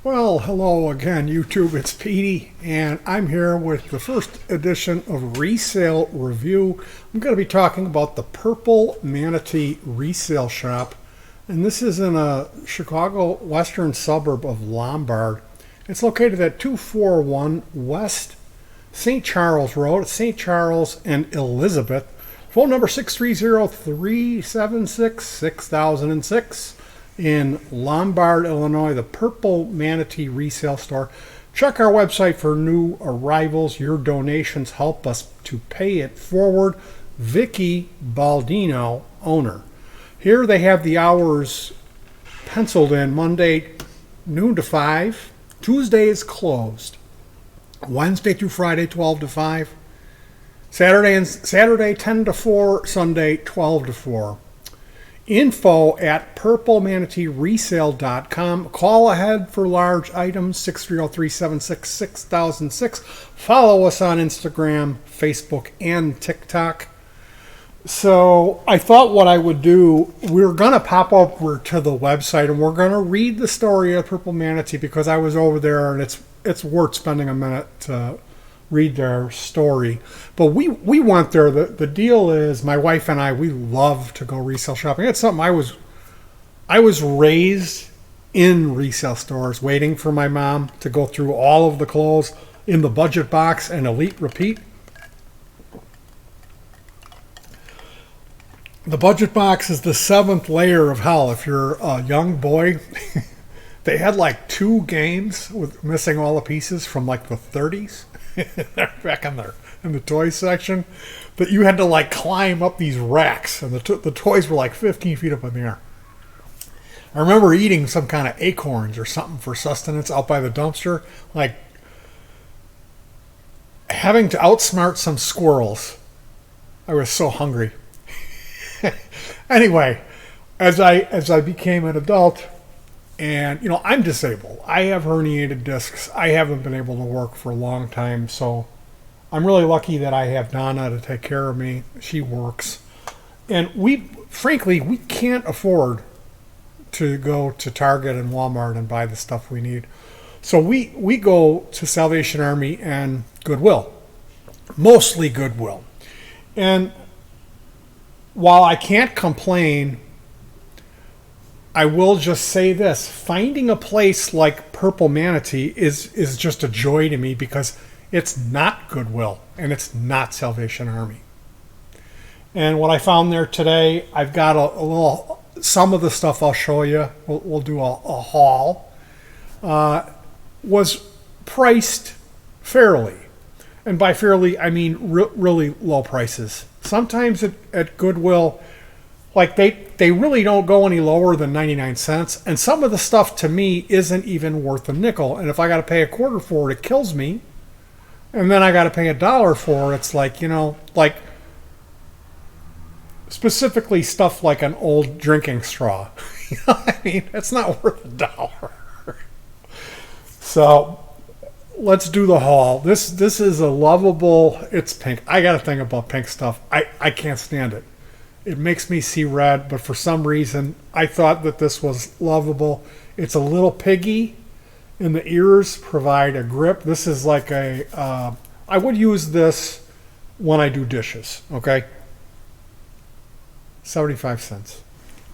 Well, hello again, YouTube. It's Petey, and I'm here with the first edition of Resale Review. I'm going to be talking about the Purple Manatee Resale Shop, and this is in a Chicago western suburb of Lombard. It's located at 241 West St. Charles Road, St. Charles and Elizabeth. Phone number 630-376-6006. In Lombard, Illinois, the Purple Manatee Resale Store. Check our website for new arrivals. Your donations help us to pay it forward. Vicky Baldino, owner. Here they have the hours penciled in: Monday noon to 5. Tuesday is closed. Wednesday through Friday 12 to 5. Saturday 10 to 4. Sunday 12 to 4. Info at purplemanateeresale.com. Call ahead for large items, 630-376-6006. Follow us on Instagram, Facebook, and TikTok. So I thought what I would do, we're going to pop over to the website and we're going to read the story of Purple Manatee because I was over there and it's worth spending a minute to read their story. But we went there. The deal is, my wife and I, we love to go resale shopping. It's something I was raised in resale stores, waiting for my mom to go through all of the clothes in the budget box and elite repeat. The budget box is the seventh layer of hell. If you're a young boy, they had like 2 games with missing all the pieces from like the 30s. Back in the toy section, but you had to like climb up these racks, and the toys were like 15 feet up in the air. I remember eating some kind of acorns or something for sustenance out by the dumpster, like having to outsmart some squirrels. I was so hungry. Anyway, as I became an adult, and I'm disabled. I have herniated discs. I haven't been able to work for a long time, so I'm really lucky that I have Donna to take care of me. She works. And frankly, we can't afford to go to Target and Walmart and buy the stuff we need. So we go to Salvation Army and Goodwill. Mostly Goodwill. And while I can't complain, I will just say this: finding a place like Purple Manatee is just a joy to me, because it's not Goodwill and it's not Salvation Army. And what I found there today, I've got a little, some of the stuff I'll show you, we'll do a haul, was priced fairly. And by fairly, I mean really low prices. Sometimes at Goodwill, like they really don't go any lower than 99 cents. And some of the stuff to me isn't even worth a nickel. And if I got to pay a quarter for it, it kills me. And then I got to pay $1 for it. It's like, like specifically stuff like an old drinking straw. I mean, it's not worth $1. So let's do the haul. This is a lovable, it's pink. I got a thing about pink stuff. I can't stand it. It makes me see red, but for some reason, I thought that this was lovable. It's a little piggy, and the ears provide a grip. This is like I would use this when I do dishes, okay? 75 cents.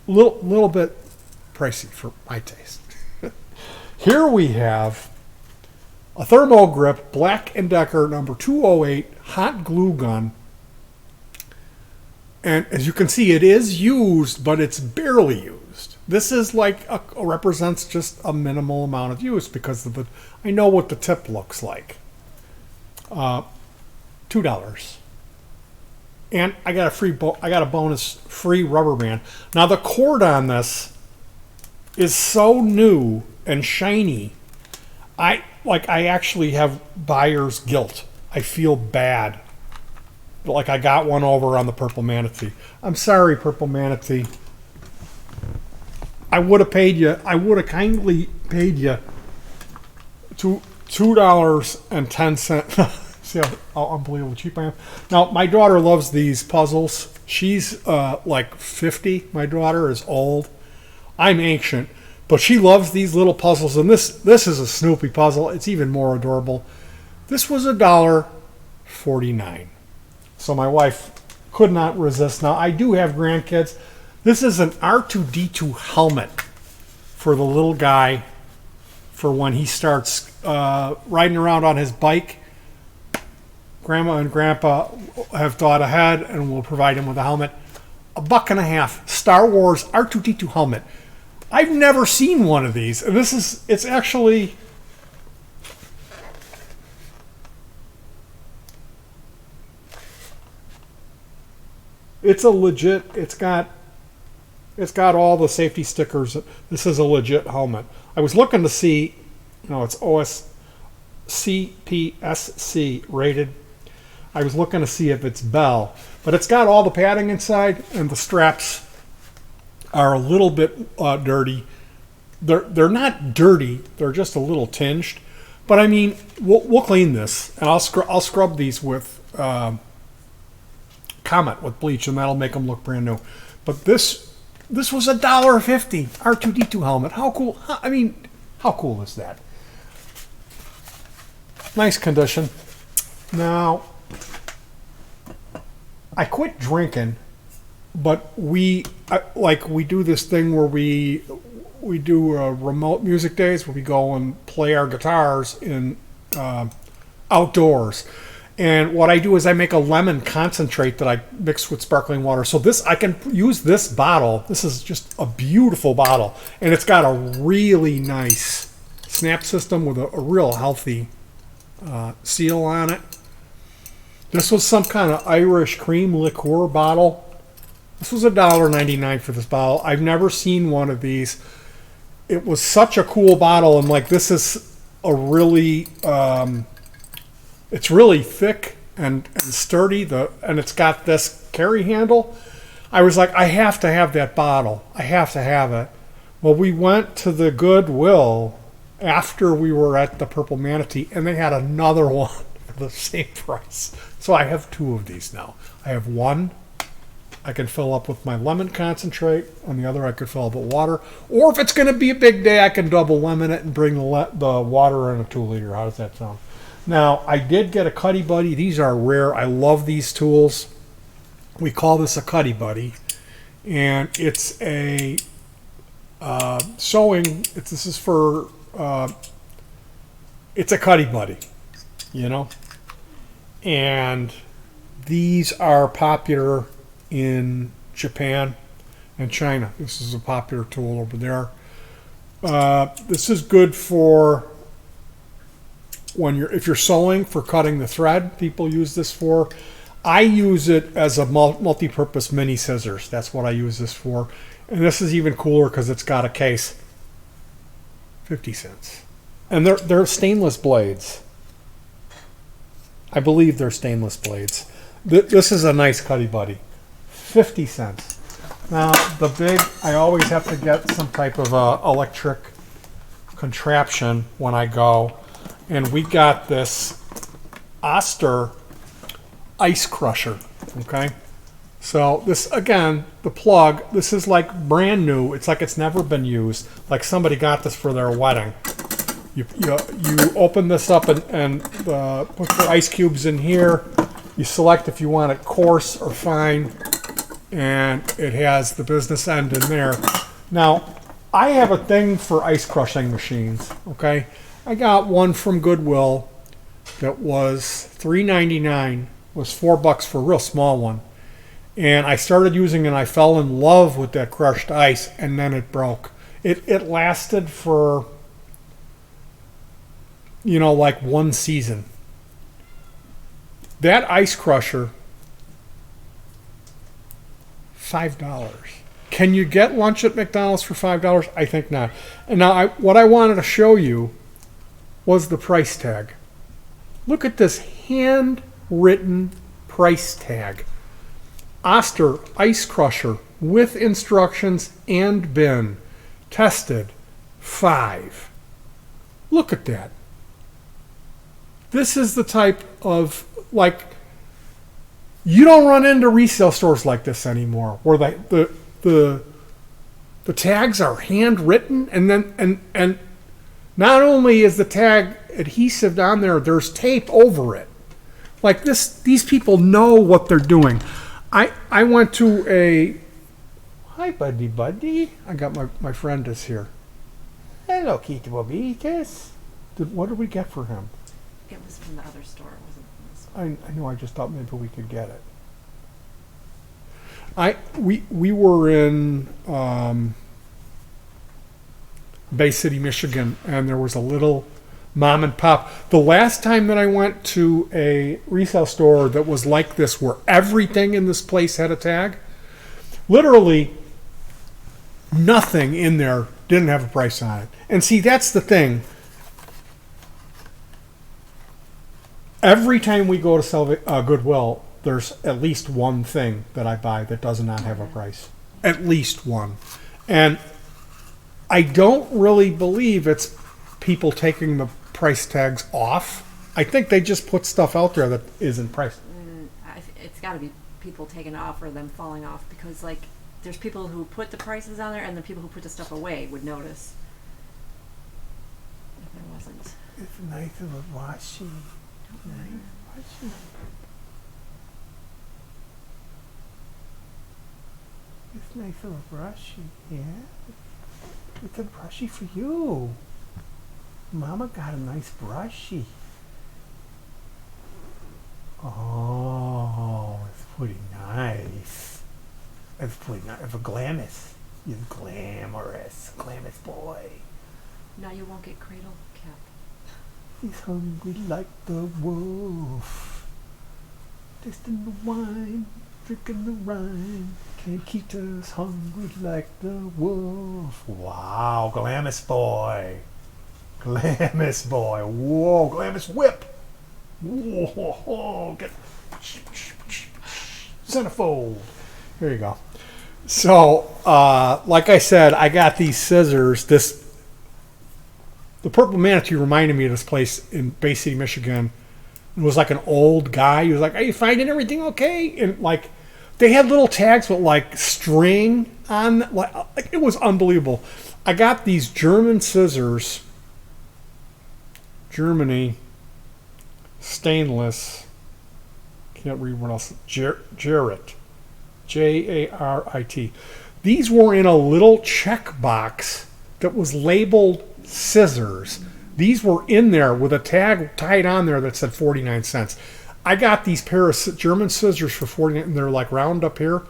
Little bit pricey for my taste. Here we have a thermo grip Black & Decker number 208 hot glue gun. And as you can see, it is used, but it's barely used. This is like represents just a minimal amount of use because of I know what the tip looks like. $2, and I got a bonus free rubber band. Now the cord on this is so new and shiny. I actually have buyer's guilt. I feel bad. Like I got one over on the Purple Manatee. I'm sorry, Purple Manatee. I would have kindly paid you $2.10. See how unbelievably cheap I am. Now, my daughter loves these puzzles. She's like 50. My daughter is old. I'm ancient. But she loves these little puzzles, and this is a Snoopy puzzle. It's even more adorable. This was $1.49. So my wife could not resist. Now, I do have grandkids. This is an R2-D2 helmet for the little guy for when he starts riding around on his bike. Grandma and Grandpa have thought ahead and will provide him with a helmet. $1.50. Star Wars R2-D2 helmet. I've never seen one of these. And it's actually... It's a legit, it's got all the safety stickers. This is a legit helmet. I was looking to see, it's OSCPSC rated. I was looking to see if it's Bell, but it's got all the padding inside, and the straps are a little bit dirty. They're not dirty. They're just a little tinged. But I mean, we'll clean this, and I'll scrub these with Comet with bleach, and that'll make them look brand new. But this was $1.50 R2-D2 helmet. How cool? How cool is that? Nice condition. Now, I quit drinking, but we do this thing where we do remote music days where we go and play our guitars in outdoors. And what I do is I make a lemon concentrate that I mix with sparkling water. So I can use this bottle. This is just a beautiful bottle, and it's got a really nice snap system with a real healthy seal on it. This was some kind of Irish cream liqueur bottle. This was $1.99 for this bottle. I've never seen one of these. It was such a cool bottle, and this is a really, it's really thick and sturdy. And it's got this carry handle. I was like, I have to have that bottle. I have to have it. Well, we went to the Goodwill after we were at the Purple Manatee, and they had another one for the same price. So I have two of these now. I have one I can fill up with my lemon concentrate, and the other I could fill up with water. Or if it's going to be a big day, I can double lemon it and bring the water in a 2-liter. How does that sound? Now, I did get a Cuddy Buddy. These are rare. I love these tools. We call this a Cuddy Buddy. And it's a sewing. This is for... it's a Cuddy Buddy, And these are popular in Japan and China. This is a popular tool over there. This is good for if you're sewing, for cutting the thread. People use this for. I use it as a multi-purpose mini scissors. That's what I use this for. And this is even cooler because it's got a case. 50 cents. And they're stainless blades. I believe they're stainless blades. This is a nice Cuddy Buddy. 50 cents. Now, I always have to get some type of electric contraption when I go. And we got this Oster ice crusher. Okay? So this, again, the plug, this is like brand new. It's like it's never been used. Like somebody got this for their wedding. You open this up and put the ice cubes in here. You select if you want it coarse or fine. And it has the business end in there. Now, I have a thing for ice crushing machines, okay? I got one from Goodwill that was $3.99, was $4 for a real small one. And I started using it, and I fell in love with that crushed ice, and then it broke. It lasted for, like one season. That ice crusher, $5. Can you get lunch at McDonald's for $5? I think not. And now what I wanted to show you was the price tag. Look at this handwritten price tag. Oster ice crusher with instructions and bin. Tested. $5. Look at that. This is the type of, you don't run into resale stores like this anymore, where the The tags are handwritten, and then and not only is the tag adhesive on there, there's tape over it. Like this, these people know what they're doing. I went to a hi buddy. I got my friend is here. Hello, Kitty Bobitas. What did we get for him? It was from the other store. It wasn't from this one. I know. I just thought maybe we could get it. We were in Bay City, Michigan, and there was a little mom and pop. The last time that I went to a resale store that was like this, where everything in this place had a tag, literally nothing in there didn't have a price on it. And see, that's the thing. Every time we go to sell Goodwill, there's at least one thing that I buy that does not have a price. At least one. And I don't really believe it's people taking the price tags off. I think they just put stuff out there that isn't priced. It's got to be people taking it off or them falling off, because like there's people who put the prices on there, and the people who put the stuff away would notice if there wasn't. It's nice of a washi. It's nice of a brushy, yeah. It's a brushy for you. Mama got a nice brushy. Oh, it's pretty nice. It's pretty nice. It's a glamorous. You're glamorous. Glamorous boy. Now you won't get cradle cap. He's hungry like the wolf. Tasting the wine, drinking the wine. Can't keep us hungry like the wolf. Wow, glamorous boy. Glamorous boy. Whoa, glamorous whip. Whoa, get centerfold. Here you go. So, like I said, I got these scissors. The Purple Manatee reminded me of this place in Bay City, Michigan. It was like an old guy. He was like, "Are you finding everything okay?" And like, they had little tags with like string on. Like it was unbelievable. I got these German scissors. Germany. Stainless. Can't read what else. Jarrett. Jarit. These were in a little check box that was labeled scissors. These were in there with a tag tied on there that said 49 cents. I got these pair of German scissors for 49, and they're like round up here.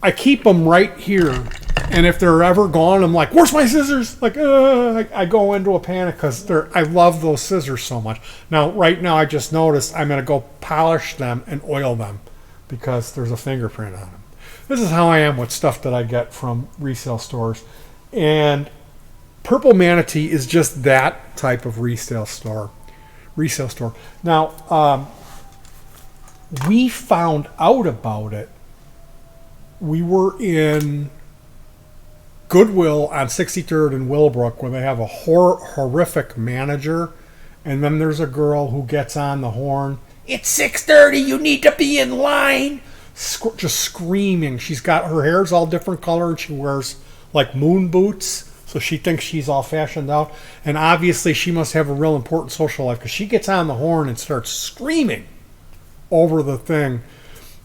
I keep them right here, and if they're ever gone, I'm like, "Where's my scissors?" Like, I go into a panic because I love those scissors so much. Now, right now, I just noticed I'm gonna go polish them and oil them because there's a fingerprint on them. This is how I am with stuff that I get from resale stores, and Purple Manatee is just that type of resale store. Now, we found out about it. We were in Goodwill on 63rd and Willowbrook, where they have a horrific manager, and then there's a girl who gets on the horn. "It's 6:30. You need to be in line." Just screaming. She's got her hair's all different color, and she wears like moon boots. So she thinks she's all fashioned out. And obviously she must have a real important social life, because she gets on the horn and starts screaming over the thing.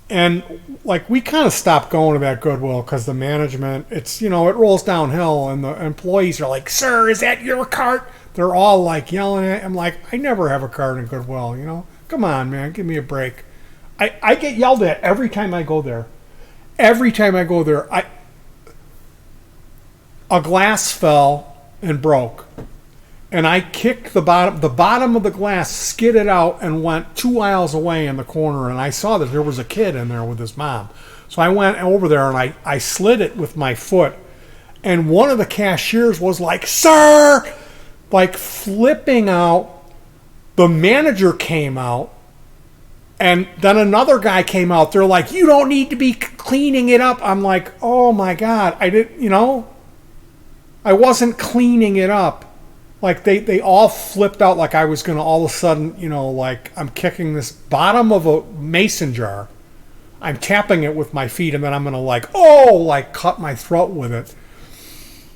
And like we kind of stopped going to that Goodwill because the management, it rolls downhill, and the employees are like, "Sir, is that your cart?" They're all like yelling at. I'm like, I never have a cart in Goodwill, Come on, man, give me a break. I get yelled at every time I go there. Every time I go there, a glass fell and broke, and I kicked the bottom of the glass skidded out and went 2 aisles away in the corner, and I saw that there was a kid in there with his mom. So I went over there and I slid it with my foot, and one of the cashiers was like, "Sir!" like flipping out. The manager came out, and then another guy came out. They're like, "You don't need to be cleaning it up." I'm like, "Oh my God, I didn't, I wasn't cleaning it up." Like they all flipped out like I was going to all of a sudden, like I'm kicking this bottom of a mason jar. I'm tapping it with my feet, and then I'm going to like cut my throat with it.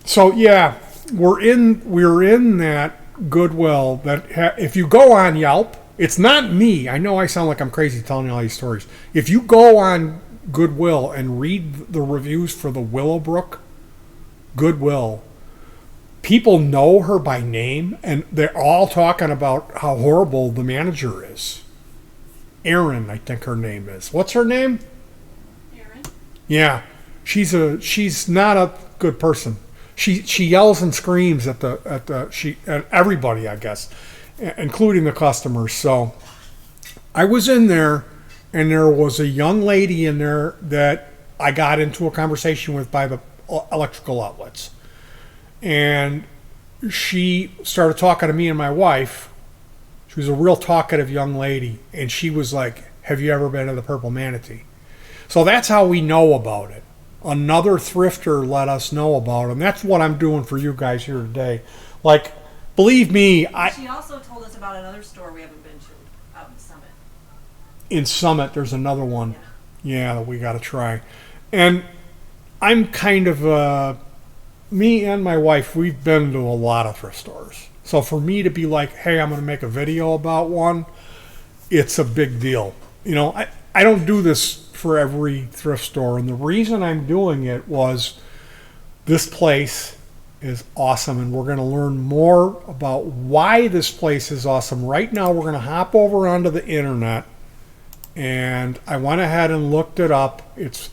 So yeah, we're in that Goodwill that if you go on Yelp, it's not me. I know I sound like I'm crazy telling you all these stories. If you go on Goodwill and read the reviews for the Willowbrook Goodwill, people know her by name, and they're all talking about how horrible the manager is. Erin, I think her name is. What's her name? Erin. Yeah, she's not a good person. She yells and screams at everybody, I guess, including the customers. So I was in there, and there was a young lady in there that I got into a conversation with by the electrical outlets, and she started talking to me and my wife. She was a real talkative young lady, and she was like, "Have you ever been to the Purple Manatee?" So that's how we know about it. Another thrifter let us know about it, and that's what I'm doing for you guys here today. Like, believe me, She also told us about another store we haven't been to out in Summit. In Summit, there's another one. Yeah, that we got to try. And I'm kind of me and my wife, we've been to a lot of thrift stores. So for me to be like, hey, I'm going to make a video about one, it's a big deal. You know, I don't do this for every thrift store. And the reason I'm doing it was this place is awesome. And we're going to learn more about why this place is awesome. Right now, we're going to hop over onto the internet. And I went ahead and looked it up. It's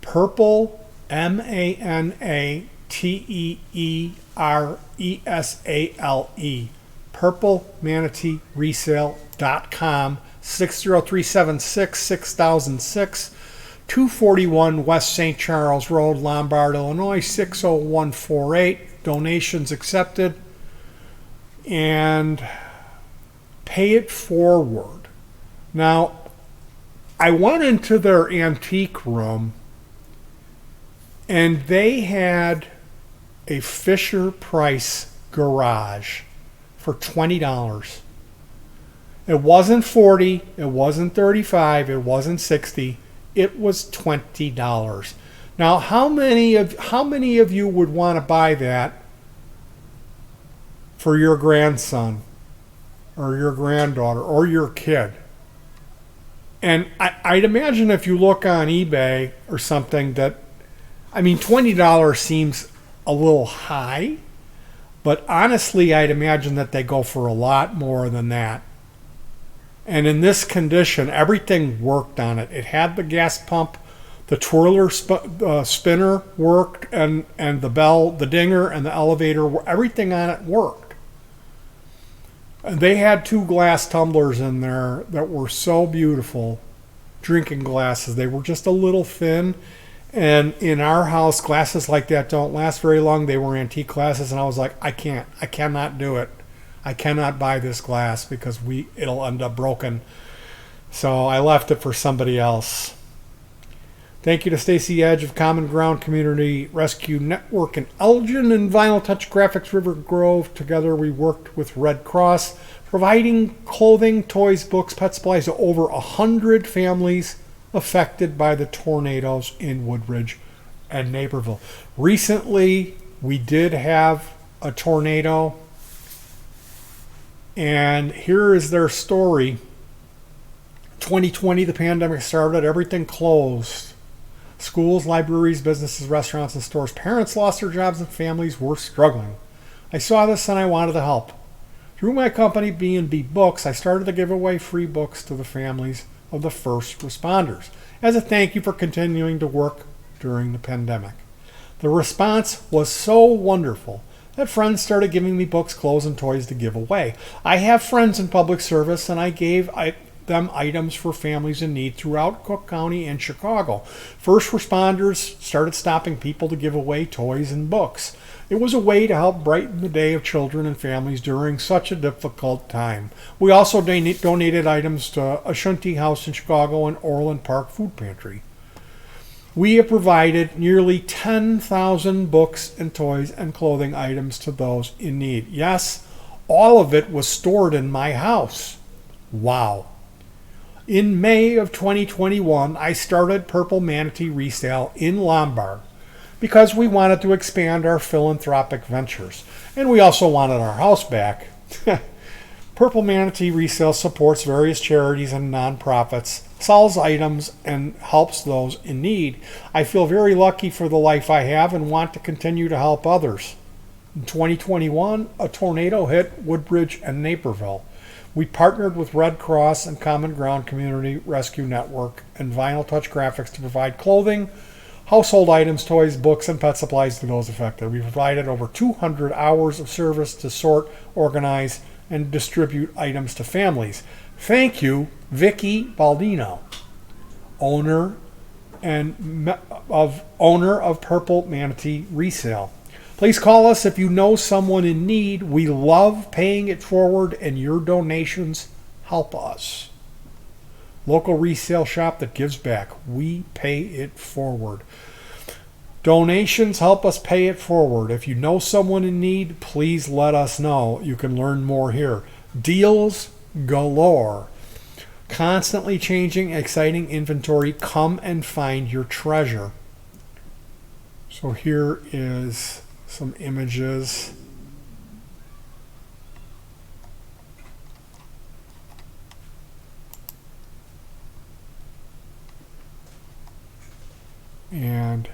Purple, MANATEERESALE, purplemanateeresale.com, 60376-6006, 241 West St. Charles Road, Lombard, Illinois, 60148. Donations accepted. And pay it forward. Now, I went into their antique room, and they had a Fisher Price garage for $20. It wasn't $40, it wasn't $35, it wasn't $60, it was $20. Now, how many of you would want to buy that for your grandson or your granddaughter or your kid? And I'd imagine if you look on eBay or something that, I mean, $20 seems a little high, but honestly, I'd imagine that they go for a lot more than that. And in this condition, everything worked on it. It had the gas pump, the twirler spinner worked, and the bell, the dinger, and the elevator, everything on it worked. And they had 2 glass tumblers in there that were so beautiful, drinking glasses. They were just a little thin. And in our house, glasses like that don't last very long. They were antique glasses, and I was like, I cannot do it. I cannot buy this glass because it'll end up broken. So I left it for somebody else. Thank you to Stacy Edge of Common Ground Community Rescue Network in Elgin and Vinyl Touch Graphics River Grove. Together we worked with Red Cross, providing clothing, toys, books, pet supplies to over 100 families affected by the tornadoes in Woodridge and Naperville. Recently, we did have a tornado, and here is their story. 2020, the pandemic started, everything closed. Schools, libraries, businesses, restaurants, and stores. Parents lost their jobs and families were struggling. I saw this and I wanted to help. Through my company, B&B Books, I started to give away free books to the families of the first responders as a thank you for continuing to work during the pandemic. The response was so wonderful that friends started giving me books, clothes, and toys to give away. I have friends in public service, and I gave them items for families in need throughout Cook County and Chicago. First responders started stopping people to give away toys and books. It was a way to help brighten the day of children and families during such a difficult time. We also donated items to Ashunti House in Chicago and Orland Park Food Pantry. We have provided nearly 10,000 books and toys and clothing items to those in need. Yes, all of it was stored in my house. Wow. In May of 2021, I started Purple Manatee Resale in Lombard because we wanted to expand our philanthropic ventures. And we also wanted our house back. Purple Manatee Resale supports various charities and nonprofits, sells items, and helps those in need. I feel very lucky for the life I have and want to continue to help others. In 2021, a tornado hit Woodbridge and Naperville. We partnered with Red Cross and Common Ground Community Rescue Network and Vinyl Touch Graphics to provide clothing, household items, toys, books, and pet supplies to those affected. We provided over 200 hours of service to sort, organize, and distribute items to families. Thank you, Vicky Baldino, owner of Purple Manatee Resale. Please call us if you know someone in need. We love paying it forward, and your donations help us. Local resale shop that gives back. We pay it forward. Donations help us pay it forward. If you know someone in need, please let us know. You can learn more here. Deals galore. Constantly changing, exciting inventory. Come and find your treasure. So here is some images. And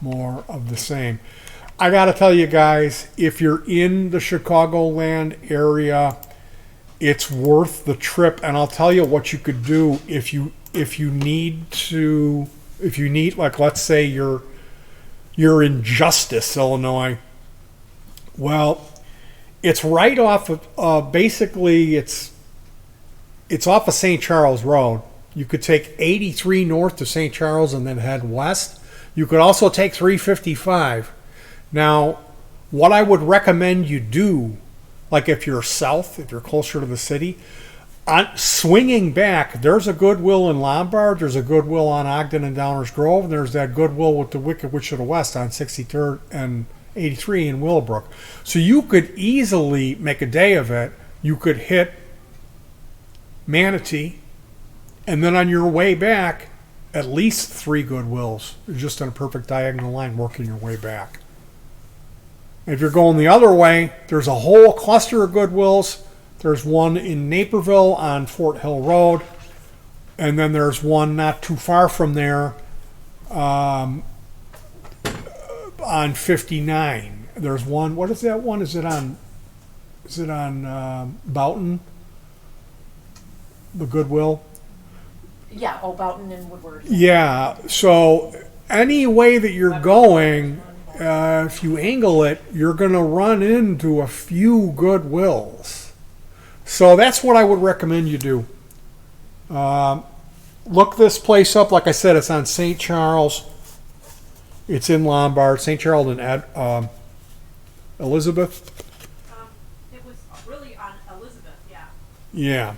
more of the same. I got to tell you guys, if you're in the Chicagoland area, it's worth the trip. And I'll tell you what you could do if you need, like, let's say you're in Justice, Illinois. Well, it's right off of basically it's off of St. Charles Road. You could take 83 north to St. Charles and then head west. You could also take 355. Now, what I would recommend you do, like if you're south, if you're closer to the city, swinging back, there's a Goodwill in Lombard, there's a Goodwill on Ogden and Downers Grove, and there's that Goodwill with the Wicked Witch of the West on 63rd and 83 in Willowbrook. So you could easily make a day of it. You could hit Manatee, and then on your way back, at least 3 Goodwills, just on a perfect diagonal line, working your way back. If you're going the other way, there's a whole cluster of Goodwills. There's one in Naperville on Fort Hill Road, and then there's one not too far from there on 59. There's one. What is that one? Is it on Boughton? The Goodwill. Yeah, Boughton and Woodward. Yeah. So any way that you're going, if you angle it, you're going to run into a few Goodwills. So that's what I would recommend you do. Look this place up. Like I said, it's on St. Charles. It's in Lombard. St. Charles and Elizabeth. It was really on Elizabeth, yeah. Yeah.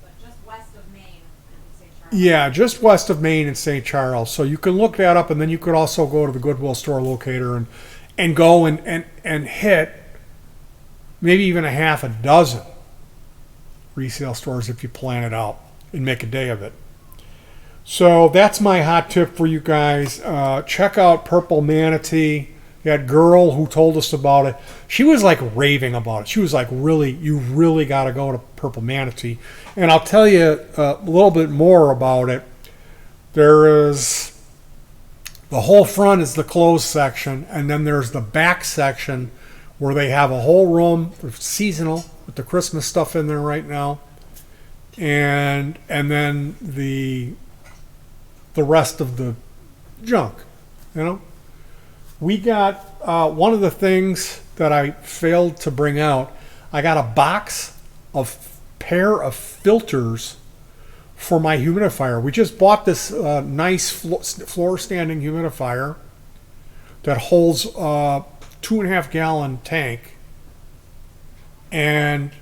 But just west of Maine in St. Charles. Yeah, just west of Maine in St. Charles. So you can look that up, and then you could also go to the Goodwill store locator and go and hit maybe even a half a dozen resale stores if you plan it out and make a day of it. So that's my hot tip for you guys. Check out Purple Manatee. That girl who told us about it, she was like raving about it. She was like, really, you really got to go to Purple Manatee. And I'll tell you a little bit more about it. There is, the whole front is the clothes section, and then there's the back section where they have a whole room, seasonal, with the Christmas stuff in there right now, and then the rest of the junk, you know. We got one of the things that I failed to bring out. I got a box of pair of filters for my humidifier. We just bought this nice floor standing humidifier that holds a 2.5 gallon tank. And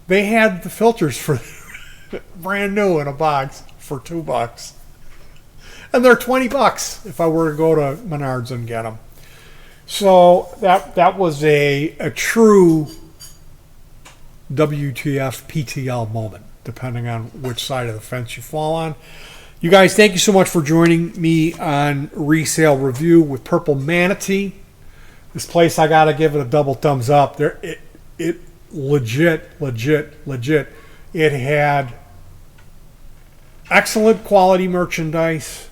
they had the filters for brand new in a box for $2. And they're $20 if I were to go to Menards and get them. So that was a true WTF PTL moment, depending on which side of the fence you fall on. You guys, thank you so much for joining me on Resale Review with Purple Manatee. This place, I gotta give it a double thumbs up. It legit. It had excellent quality merchandise.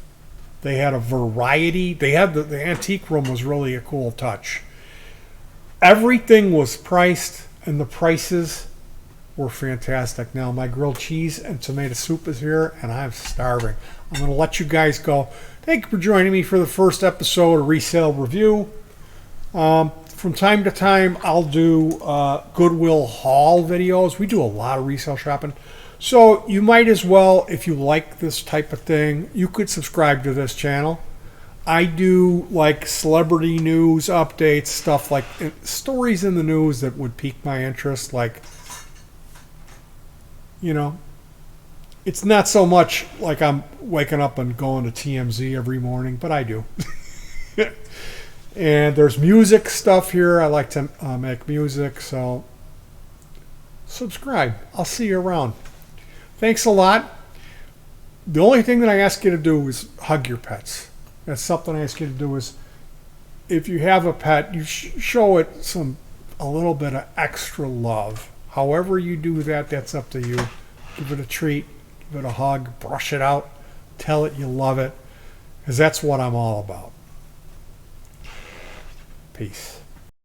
They had a variety. They had the antique room was really a cool touch. Everything was priced, and the prices were fantastic. Now my grilled cheese and tomato soup is here, and I'm starving. I'm going to let you guys go. Thank you for joining me for the first episode of Resale Review. From time to time, I'll do Goodwill haul videos. We do a lot of resale shopping. So you might as well, if you like this type of thing, you could subscribe to this channel. I do like celebrity news updates, stuff like stories in the news that would pique my interest. Like, you know, it's not so much like I'm waking up and going to TMZ every morning, but I do. And there's music stuff here. I like to make music, so subscribe. I'll see you around. Thanks a lot. The only thing that I ask you to do is hug your pets. That's something I ask you to do is, if you have a pet, you show it a little bit of extra love. However you do that, that's up to you. Give it a treat, give it a hug, brush it out, tell it you love it, because that's what I'm all about. Peace.